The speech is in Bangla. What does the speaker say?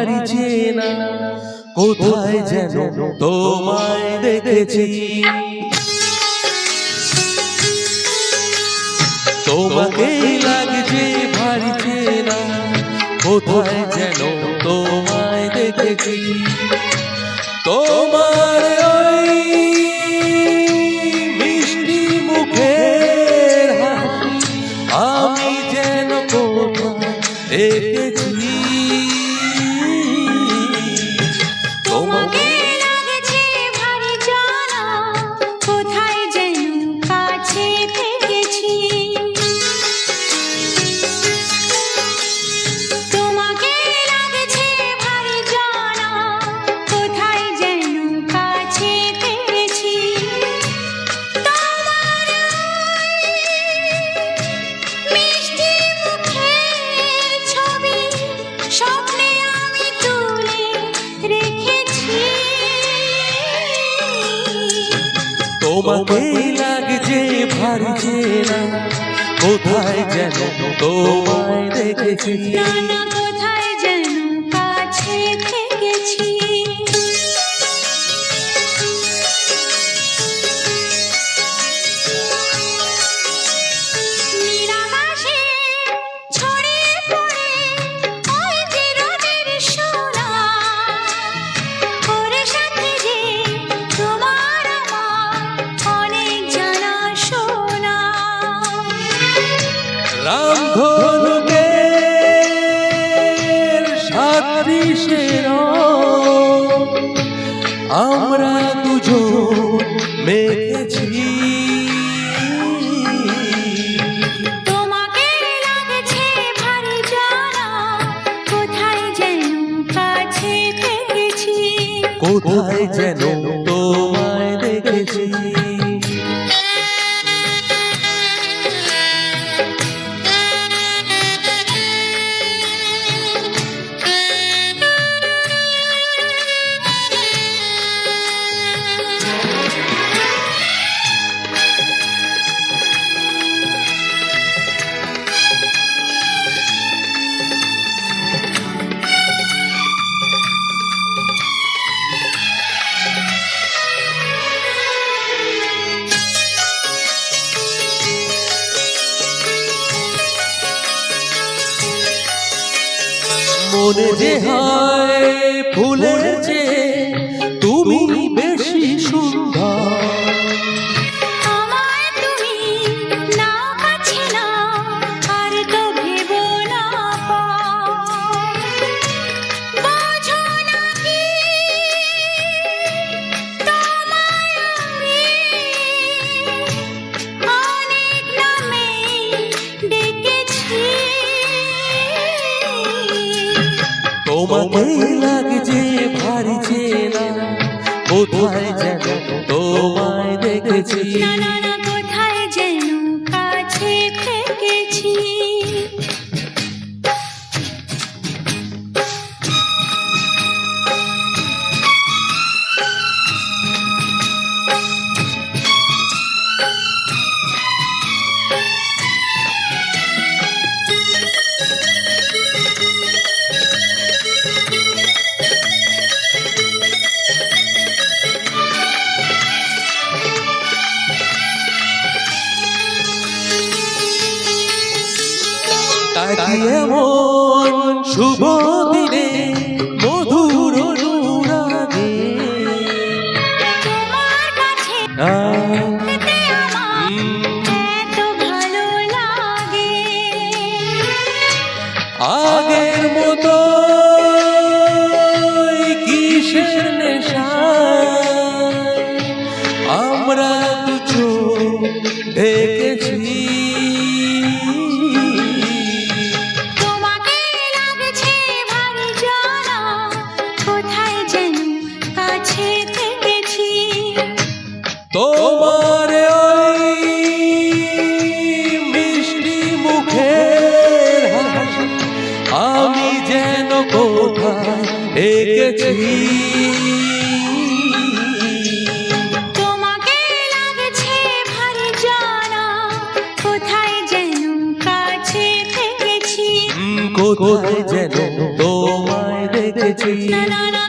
ভারী চেনা, কোথায় যেন তোমায় দেখেছি। তোমাকে লাগছে ভারী চেনা, কোথায় যেন তোমায় দেখেছি। তোমার ওই মিষ্টি মুখের হাসি আমি যেন কোথায় দেখেছি। তোমাকে লাগছে ভারী জানা, কোথায় যেন কাছে থেকেছি। তোমাকে লাগছে ভারী জানা, কোথায় যেন কাছে থেকেছি। তোমার মিষ্টি মুখের ছবি স্বপ্নে আমি তুলে রেখেছি। তোমাকে লাগছে ভারী চেনা, কোথায় যেন তোমায় দেখেছি। নানা কোথায় যেন কাছে থেকেছি। নিরাকাশে ছড়িয়ে পড়ে ওই যে রোদের সোনা, ওর সাথে যে তোমার আমার অনেক জানা শোনা। রামধনুকের সাদৃশ্যের আমরা দুজন মেখেছি। তোমাকে লাগছে ভারী জানা, কোথায় যেন কাছে থেকেছি। কোথায় যেন তোমায় দেখেছি। মনে যে হয় ফুলের চেয়ে তুমি বেশি সুন্দর। আমায় তুমি নাও কাছে নাও, আর তো ভেবো না পর। বোঝো না কি তোমায় আমি অনেক নামে ডেকেছি। তোমাকে লাগছে ভারী চেনা, কোথায় যেন তোমায় দেখেছি। নানা কোথায় যেন কাছে থেকেছি। তাই এমন শুভ দিনে মধুর অনুরাগে তোমার কাছে যেতে আমার এত ভালো লাগে। আগের মতো কিসের নেশা আমরা দুটো দেখেছি। তোমাকে লাগছে ভারী জানা, কোথায় যেন কাছে থেকেছি। তোমার ওই মিষ্টি মুখের হাসি আমি যেন কোথায় দেখেছি। তোমাকে লাগছে ভারী জানা, কোথায় যেন কাছে থেকেছি। কোথায় যেন তোমায় দেখেছি। দেখেছি না না না